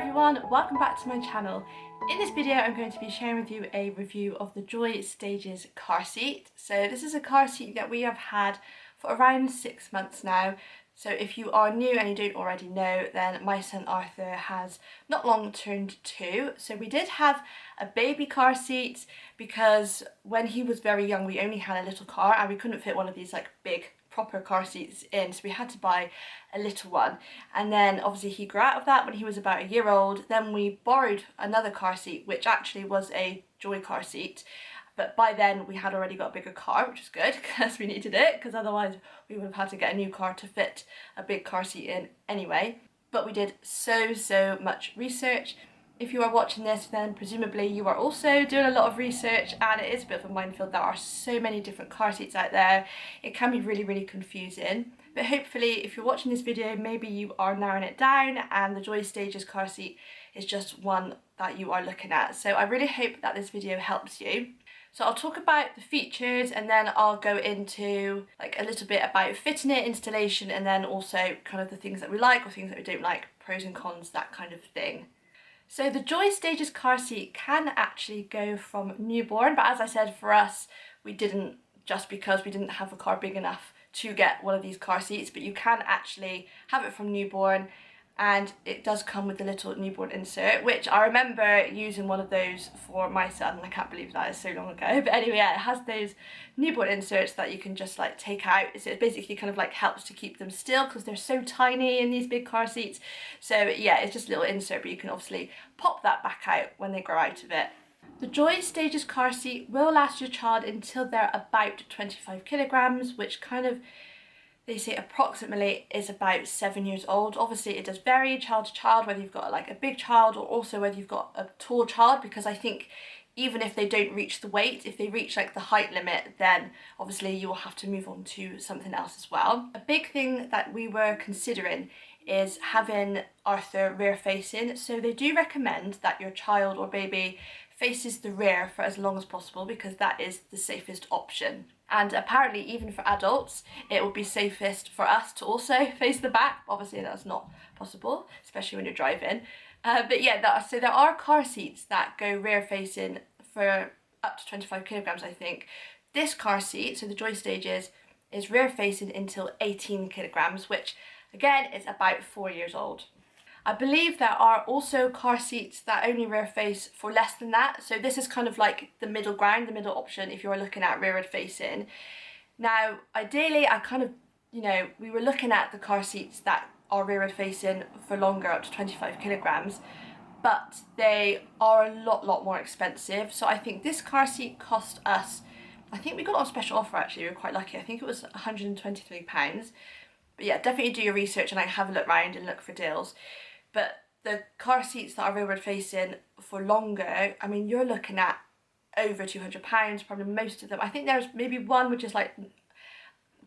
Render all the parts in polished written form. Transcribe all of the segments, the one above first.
everyone, welcome back to my channel. In this video I'm going to be sharing with you a review of the Joie Stages car seat. So this is a car seat that we have had for around 6 months now. So if you are new and you don't already know, then my son Arthur has not long turned 2. So we did have a baby car seat because when he was very young we only had a little car and we couldn't fit one of these like big proper car seats in, so we had to buy a little one. And then obviously he grew out of that when he was about a year old. Then we borrowed another car seat, which actually was a Joie car seat, but by then we had already got a bigger car, which is good because we needed it, because otherwise we would have had to get a new car to fit a big car seat in anyway. But we did so much research. If you are watching this, then presumably you are also doing a lot of research, and it is a bit of a minefield. There are so many different car seats out there. It can be really confusing. But hopefully if you're watching this video, maybe you are narrowing it down and the Joie Stages car seat is just one that you are looking at. So I really hope that this video helps you. So I'll talk about the features and then I'll go into like a little bit about fitting it, installation, and then also kind of the things that we like or things that we don't like, pros and cons, that kind of thing. So the Joie Stages car seat can actually go from newborn, but as I said, for us, we didn't, just because we didn't have a car big enough to get one of these car seats, but you can actually have it from newborn, and it does come with a little newborn insert, which I remember using one of those for my son, and I can't believe that is so long ago. But anyway, yeah, it has those newborn inserts that you can just like take out. So it basically kind of like helps to keep them still because they're so tiny in these big car seats. So yeah, it's just a little insert, but you can obviously pop that back out when they grow out of it. The Joie Stages car seat will last your child until they're about 25 kilograms, which kind of, they say approximately is about 7 years old. Obviously it does vary child to child, whether you've got like a big child or also whether you've got a tall child, because I think even if they don't reach the weight, if they reach like the height limit, then obviously you will have to move on to something else as well. A big thing that we were considering is having Arthur rear facing. So they do recommend that your child or baby faces the rear for as long as possible because that is the safest option. And apparently even for adults it would be safest for us to also face the back. Obviously that's not possible, especially when you're driving. But yeah, so there are car seats that go rear facing for up to 25 kilograms, I think. This car seat, so the Joie Stages, is rear facing until 18 kilograms, which again is about 4 years old. I believe there are also car seats that only rear face for less than that. So this is kind of like the middle ground, the middle option if you're looking at rearward facing. Now, ideally, I kind of, we were looking at the car seats that are rearward facing for longer, up to 25 kilograms, but they are a lot more expensive. So I think this car seat cost us, I think we got it on special offer actually, we were quite lucky. I think it was £123. But yeah, definitely do your research and like have a look around and look for deals. But the car seats that are rearward facing for longer, I mean, you're looking at over £200, probably most of them. I think there's maybe one which is like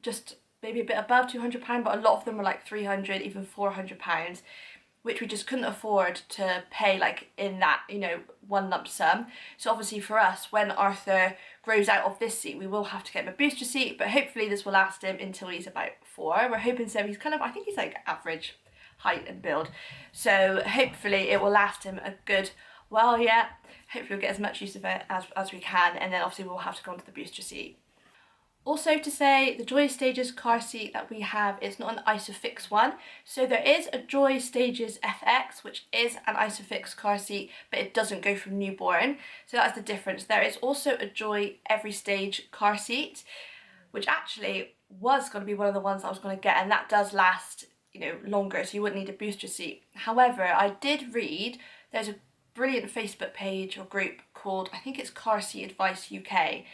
just maybe a bit above £200, but a lot of them were like £300, even £400, which we just couldn't afford to pay like in that, one lump sum. So obviously for us, when Arthur grows out of this seat, we will have to get him a booster seat, but hopefully this will last him until he's about 4. We're hoping so. He's kind of, I think he's like average height and build, so hopefully it will last him a good while yet. Hopefully we'll get as much use of it as we can, and then obviously we'll have to go onto the booster seat. Also to say, the Joie Stages car seat that we have is not an Isofix one. So there is a Joie Stages FX, which is an Isofix car seat, but it doesn't go from newborn. So that's the difference. There is also a Joie Every Stage car seat, which actually was going to be one of the ones I was going to get, and that does last longer, so you wouldn't need a booster seat. However, I did read there's a brilliant Facebook page or group called, I think it's Car Seat Advice UK.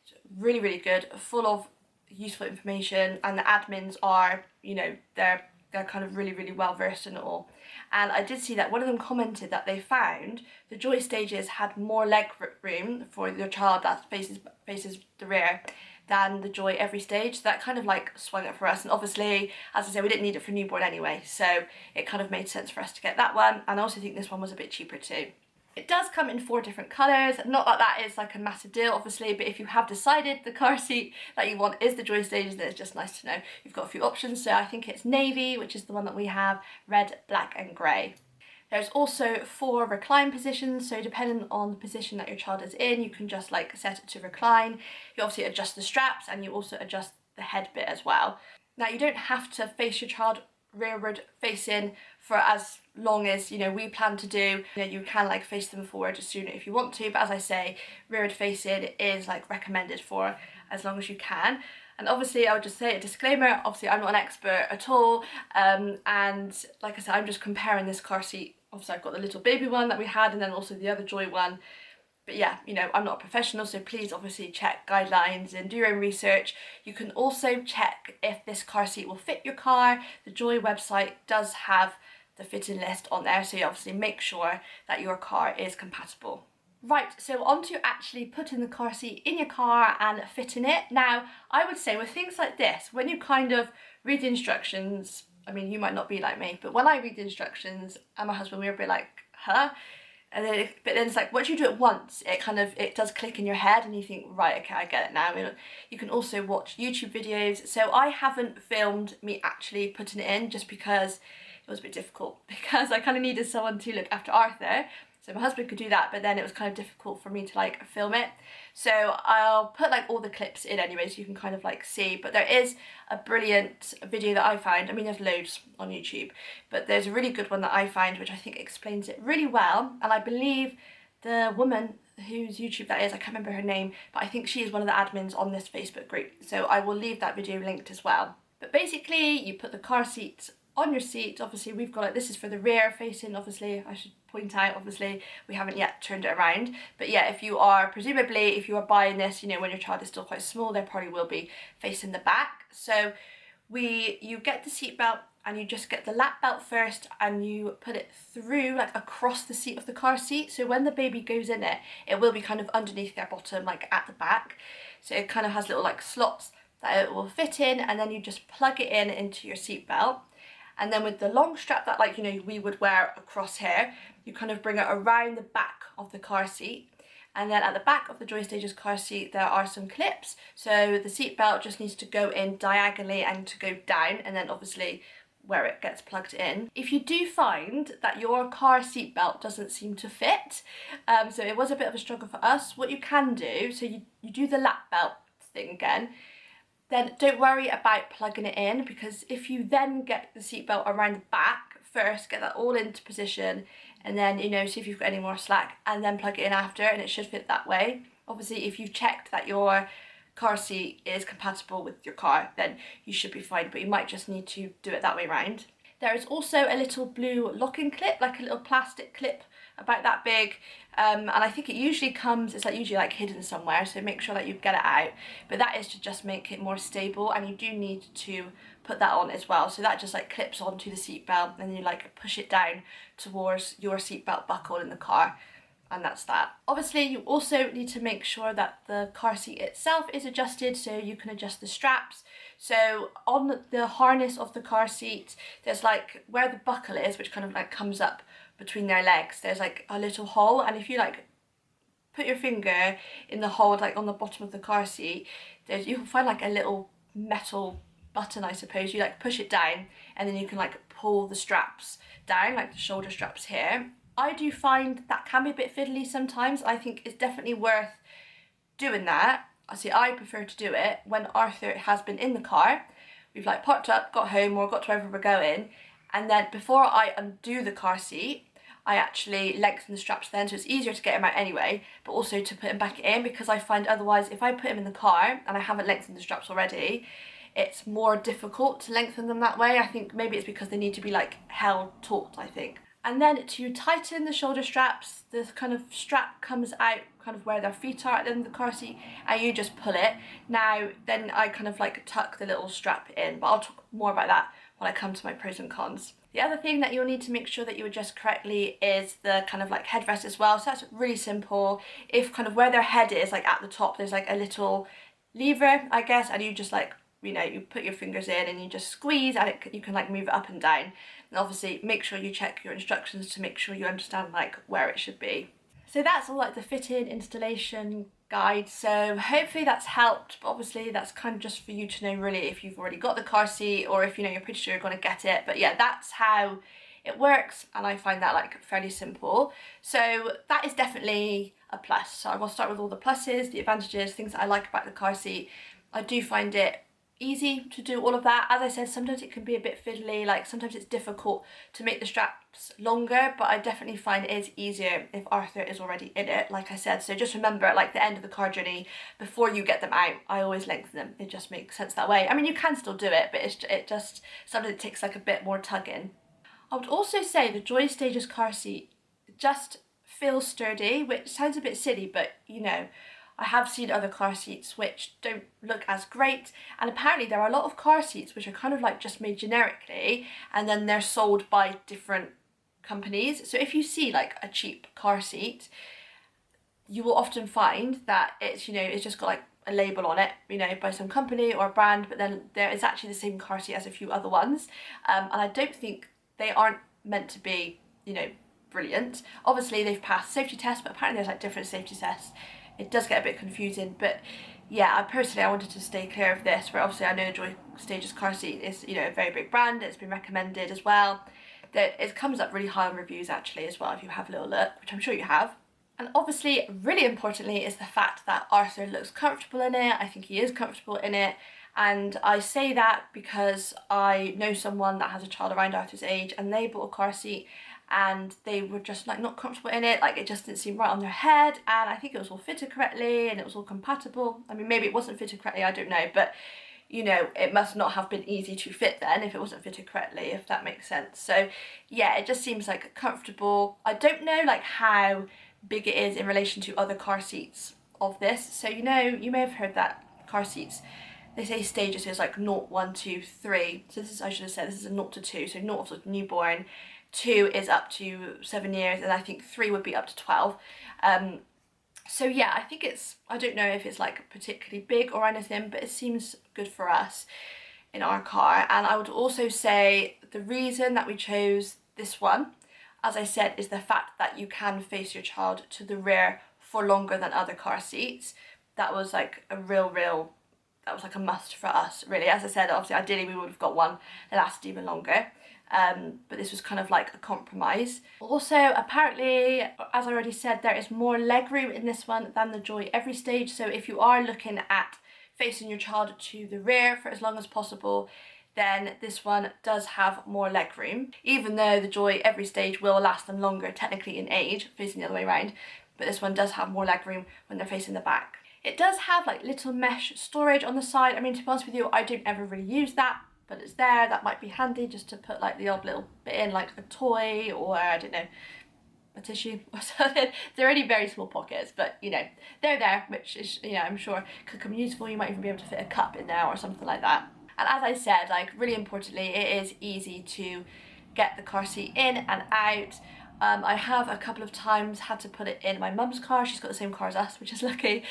It's really good, full of useful information, and the admins are, they're kind of really well versed in it all. And I did see that one of them commented that they found the Joie Stages had more leg room for your child that faces the rear than the Joie Every Stage. So that kind of like swung it for us, and obviously, as I say, we didn't need it for newborn anyway, so it kind of made sense for us to get that one. And I also think this one was a bit cheaper too. It does come in 4 different colours, not that that is like a massive deal obviously, but if you have decided the car seat that you want is the Joie Stages, then it's just nice to know you've got a few options. So I think it's navy, which is the one that we have, red, black and grey. There's also 4 recline positions, so depending on the position that your child is in, you can just like set it to recline. You obviously adjust the straps and you also adjust the head bit as well. Now you don't have to face your child rearward facing for as long as, you know, we plan to do. You know, you can like face them forward sooner if you want to, but as I say, rearward facing is like recommended for as long as you can. And obviously I would just say a disclaimer, obviously I'm not an expert at all, and like I said, I'm just comparing this car seat. Obviously I've got the little baby one that we had and then also the other Joie one. But yeah, you know, I'm not a professional, so please obviously check guidelines and do your own research. You can also check if this car seat will fit your car. The Joie website does have the fitting list on there, so you obviously make sure that your car is compatible. Right, so on to actually putting the car seat in your car and fitting it. Now, I would say with things like this, when you kind of read the instructions, I mean, you might not be like me, but when I read the instructions and my husband, we were a bit like, huh? And then, but then it's like, once you do it once, it does click in your head and you think, right, okay, I get it now. I mean, you can also watch YouTube videos. So I haven't filmed me actually putting it in just because it was a bit difficult, because I kind of needed someone to look after Arthur. So my husband could do that, but then it was kind of difficult for me to like film it. So I'll put like all the clips in anyway, so you can kind of like see. But there is a brilliant video that I found. I mean, there's loads on YouTube, but there's a really good one that I find, which I think explains it really well. And I believe the woman whose YouTube that is, I can't remember her name, but I think she is one of the admins on this Facebook group. So I will leave that video linked as well. But basically, you put the car seat on your seat. Obviously we've got it, this is for the rear facing, obviously I should point out, obviously we haven't yet turned it around, but yeah, if you are buying this, you know, when your child is still quite small, they probably will be facing the back. So you get the seat belt and you just get the lap belt first and you put it through like across the seat of the car seat, so when the baby goes in it, it will be kind of underneath their bottom, like at the back, so it kind of has little like slots that it will fit in, and then you just plug it in into your seat belt. And then with the long strap that, like, you know, we would wear across here, you kind of bring it around the back of the car seat. And then at the back of the Joie Stages car seat, there are some clips. So the seat belt just needs to go in diagonally and to go down, and then obviously where it gets plugged in. If you do find that your car seat belt doesn't seem to fit, so it was a bit of a struggle for us, what you can do, so you do the lap belt thing again, then don't worry about plugging it in, because if you then get the seatbelt around the back first, get that all into position, and then, you know, see if you've got any more slack, and then plug it in after, and it should fit that way. Obviously, if you've checked that your car seat is compatible with your car, then you should be fine, but you might just need to do it that way around. There is also a little blue locking clip, like a little plastic clip about that big, and I think it usually comes, it's like usually like hidden somewhere, so make sure that you get it out, but that is to just make it more stable, and you do need to put that on as well, so that just like clips onto the seatbelt and then you like push it down towards your seatbelt buckle in the car, and that's that. Obviously you also need to make sure that the car seat itself is adjusted, so you can adjust the straps. So on the harness of the car seat, there's like where the buckle is, which kind of like comes up between their legs, there's like a little hole, and if you like put your finger in the hole like on the bottom of the car seat, you'll find like a little metal button, I suppose. You like push it down and then you can like pull the straps down, like the shoulder straps here. I do find that can be a bit fiddly sometimes. I think it's definitely worth doing that. I prefer to do it when Arthur has been in the car, we've like parked up, got home, or got to wherever we're going, and then before I undo the car seat, I actually lengthen the straps then, so it's easier to get him out anyway, but also to put him back in, because I find otherwise if I put him in the car and I haven't lengthened the straps already, it's more difficult to lengthen them that way. I think maybe it's because they need to be like held taut, I think. And then to tighten the shoulder straps, the kind of strap comes out kind of where their feet are at the end of the car seat, and you just pull it. Now, then I kind of like tuck the little strap in, but I'll talk more about that when I come to my pros and cons. The other thing that you'll need to make sure that you adjust correctly is the kind of like headrest as well. So that's really simple. If kind of where their head is, like at the top, there's like a little lever, I guess, and you just like, you know, you put your fingers in and you just squeeze, and you can like move it up and down. And obviously make sure you check your instructions to make sure you understand like where it should be. So that's all like the fitting installation guide, so hopefully that's helped, but obviously that's kind of just for you to know really if you've already got the car seat, or if you know you're pretty sure you're going to get it. But yeah, that's how it works, and I find that like fairly simple. So that is definitely a plus. So I will start with all the pluses, the advantages, things that I like about the car seat. I do find it easy to do all of that. As I said, sometimes it can be a bit fiddly, like sometimes it's difficult to make the straps longer, but I definitely find it is easier if Arthur is already in it, like I said. So just remember, at like the end of the car journey, before you get them out, I always lengthen them. It just makes sense that way. I mean, you can still do it, but it just sometimes it takes like a bit more tugging. I would also say the Joie Stages car seat just feels sturdy, which sounds a bit silly, but you know, I have seen other car seats which don't look as great, and apparently there are a lot of car seats which are kind of like just made generically and then they're sold by different companies. So if you see like a cheap car seat, you will often find that it's, you know, it's just got like a label on it, you know, by some company or brand, but then there is actually the same car seat as a few other ones, and I don't think they aren't meant to be, you know, brilliant. Obviously they've passed safety tests, but apparently there's like different safety tests. It does get a bit confusing, but yeah, I wanted to stay clear of this, where obviously I know the Joie Stages car seat is, you know, a very big brand. It's been recommended as well. That it comes up really high on reviews actually as well, if you have a little look, which I'm sure you have. And obviously, really importantly, is the fact that Arthur looks comfortable in it. I think he is comfortable in it. And I say that because I know someone that has a child around Arthur's age, and they bought a car seat and they were just like not comfortable in it. Like it just didn't seem right on their head, and I think it was all fitted correctly and it was all compatible. I mean, maybe it wasn't fitted correctly, I don't know, but you know, it must not have been easy to fit then if it wasn't fitted correctly, if that makes sense. So yeah, it just seems like comfortable. I don't know like how big it is in relation to other car seats of this. So you know, you may have heard that car seats, they say stages, so it's like 0, 1, 2, 3. So this is, I should have said, this is a 0 to 2. So 0 is newborn, 2 is up to 7 years, and I think 3 would be up to 12. So yeah, I think it's, I don't know if it's like particularly big or anything, but it seems good for us in our car. And I would also say the reason that we chose this one, as I said, is the fact that you can face your child to the rear for longer than other car seats. That was like a that was like a must for us, really. As I said, obviously, ideally we would have got one that lasted even longer. But this was kind of like a compromise. Also, apparently, as I already said, there is more legroom in this one than the Joie Every Stage. So if you are looking at facing your child to the rear for as long as possible, then this one does have more legroom. Even though the Joie Every Stage will last them longer, technically in age, facing the other way around, but this one does have more legroom when they're facing the back. It does have like little mesh storage on the side. I mean, to be honest with you, I don't ever really use that, but it's there. That might be handy just to put like the odd little bit in, like a toy or I don't know, a tissue or something. They're only very small pockets, but you know, they're there, which is, you know, I'm sure could come useful. You might even be able to fit a cup in there or something like that. And as I said, like really importantly, it is easy to get the car seat in and out. I have a couple of times had to put it in my mum's car. She's got the same car as us, which is lucky.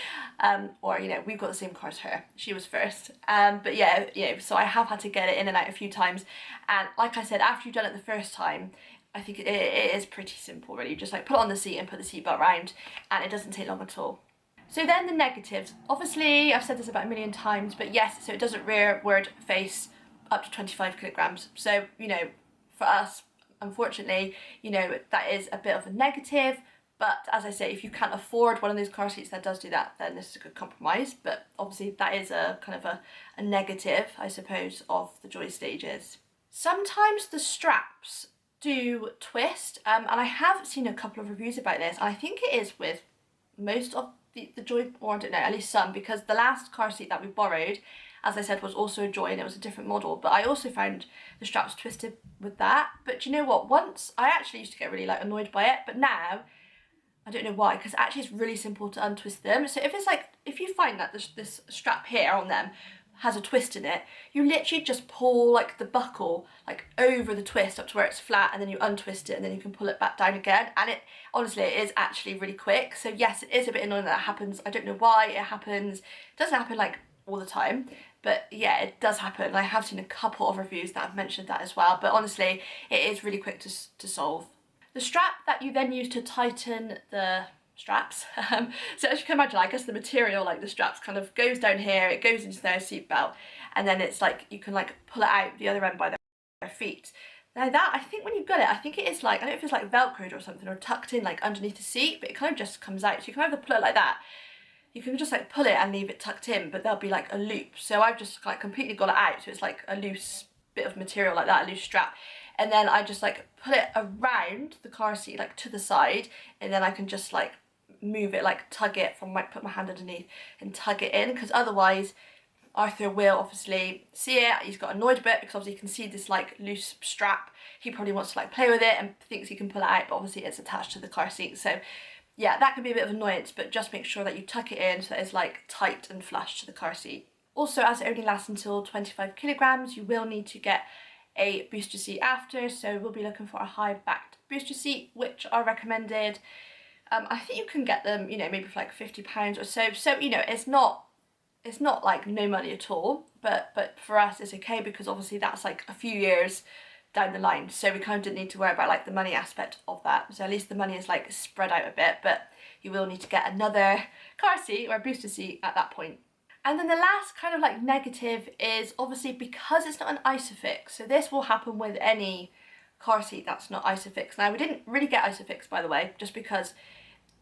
Or, you know, we've got the same car as her. She was first. But yeah, you know, so I have had to get it in and out a few times. And like I said, after you've done it the first time, I think it is pretty simple, really. You just like put it on the seat and put the seatbelt round, and it doesn't take long at all. So then the negatives. Obviously, I've said this about a million times, but yes, so it doesn't rearward face up to 25 kilograms. So, you know, for us, unfortunately, you know, that is a bit of a negative. But as I say, if you can't afford one of those car seats that does do that, then this is a good compromise. But obviously that is a kind of a negative, I suppose, of the Joie Stages. Sometimes the straps do twist, and I have seen a couple of reviews about this, and I think it is with most of the Joie, or I don't know, at least some, because the last car seat that we borrowed, as I said, was also a Joie and it was a different model, but I also found the straps twisted with that. But do you know what, once I actually used to get really like annoyed by it, but now I don't know why, because actually it's really simple to untwist them. So if it's like, if you find that this strap here on them has a twist in it, you literally just pull like the buckle like over the twist up to where it's flat, and then you untwist it and then you can pull it back down again. And it honestly, it is actually really quick. So yes, it is a bit annoying that it happens. I don't know why it happens. It doesn't happen like all the time, but yeah, it does happen. And I have seen a couple of reviews that have mentioned that as well, but honestly, it is really quick to solve. The strap that you then use to tighten the straps, so as you can imagine, I guess the material, like the straps, kind of goes down here, it goes into their seatbelt, and then it's like you can like pull it out the other end by their feet. Now that, I think when you've got it, I think it is like, I don't know if it's like velcroed or something, or tucked in like underneath the seat, but it kind of just comes out. So you can either pull it like that, you can just like pull it and leave it tucked in, but there'll be like a loop. So I've just like completely got it out, so it's like a loose bit of material like that, a loose strap. And then I just like put it around the car seat, like to the side, and then I can just like move it, like tug it from, like put my hand underneath and tug it in, because otherwise Arthur will obviously see it. He's got annoyed a bit because obviously he can see this like loose strap. He probably wants to like play with it and thinks he can pull it out, but obviously it's attached to the car seat. So yeah, that can be a bit of annoyance, but just make sure that you tuck it in so that it's like tight and flush to the car seat. Also, as it only lasts until 25 kilograms, you will need to get a booster seat after. So we'll be looking for a high backed booster seat, which are recommended. I think you can get them, you know, maybe for like £50 or so. So, you know, it's not like no money at all, but for us it's okay, because obviously that's like a few years down the line, so we kind of didn't need to worry about like the money aspect of that. So at least the money is like spread out a bit, but you will need to get another car seat or a booster seat at that point. And then the last kind of like negative is obviously because it's not an Isofix. So this will happen with any car seat that's not Isofix. Now we didn't really get Isofix, by the way, just because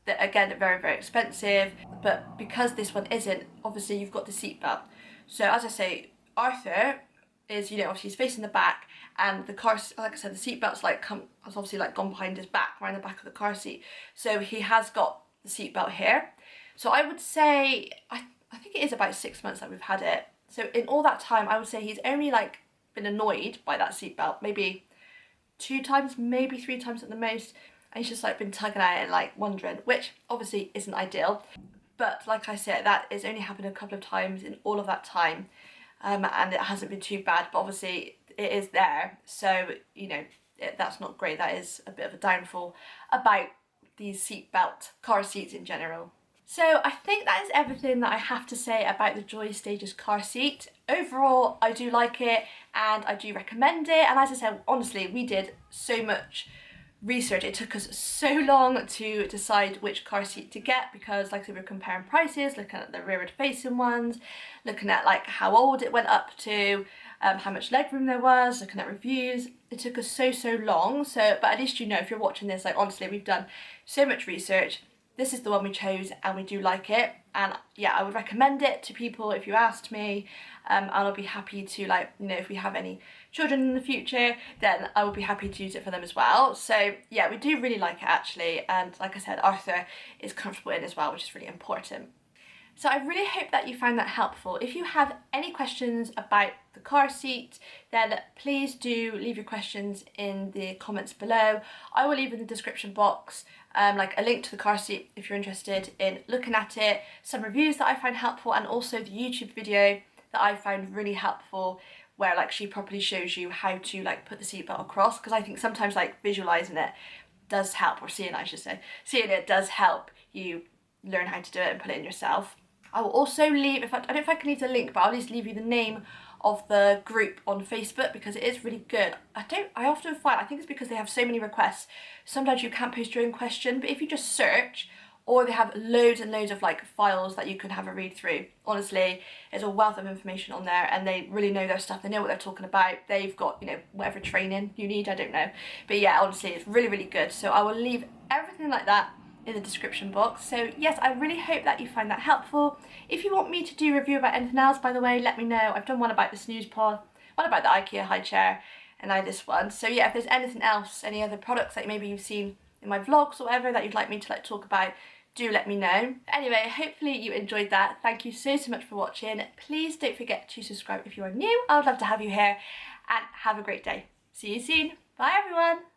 again, they're very, very expensive, but because this one isn't, obviously you've got the seat belt. So as I say, Arthur is, you know, obviously he's facing the back, and the car, like I said, the seat belt's like has obviously like gone behind his back, around the back of the car seat. So he has got the seat belt here. So I would say, I think it is about 6 months that we've had it. So in all that time, I would say he's only like been annoyed by that seat belt maybe 2 times, maybe 3 times at the most. And he's just like been tugging at it and like wondering, which obviously isn't ideal. But like I said, that has only happened a couple of times in all of that time. And it hasn't been too bad, but obviously it is there. So, you know, that's not great. That is a bit of a downfall about these seatbelt car seats in general. So I think that is everything that I have to say about the Joie Stages car seat. Overall, I do like it and I do recommend it. And as I said, honestly, we did so much research. It took us so long to decide which car seat to get, because like I said, we were comparing prices, looking at the rearward facing ones, looking at like how old it went up to, how much legroom there was, looking at reviews. It took us so long. So, but at least you know, if you're watching this, like honestly, we've done so much research. This is the one we chose and we do like it, and yeah, I would recommend it to people if you asked me. And I'll be happy to, like, you know, if we have any children in the future, then I would be happy to use it for them as well. So yeah, we do really like it actually, and like I said, Arthur is comfortable in as well, which is really important. So I really hope that you found that helpful. If you have any questions about the car seat, then please do leave your questions in the comments below. I will leave in the description box like a link to the car seat if you're interested in looking at it, some reviews that I found helpful, and also the YouTube video that I found really helpful, where like she properly shows you how to like put the seatbelt across, because I think sometimes like visualizing it does help, or seeing it, I should say, seeing it does help you learn how to do it and put it in yourself. I will also leave, I don't know if I can leave the link, but I'll just leave you the name of the group on Facebook, because it is really good. I often find, I think it's because they have so many requests, sometimes you can't post your own question, but if you just search, or they have loads and loads of like files that you can have a read through. Honestly, there's a wealth of information on there, and they really know their stuff. They know what they're talking about. They've got, you know, whatever training you need, I don't know. But yeah, honestly, it's really, really good. So I will leave everything like that in the description box. So yes, I really hope that you find that helpful. If you want me to do a review about anything else, by the way, let me know. I've done one about the snooze pod, one about the IKEA high chair, and now this one. So yeah, if there's anything else, any other products that maybe you've seen in my vlogs or whatever that you'd like me to like talk about, do let me know. Anyway, hopefully you enjoyed that. Thank you so much for watching. Please don't forget to subscribe if you are new. I would love to have you here, and have a great day. See you soon. Bye everyone.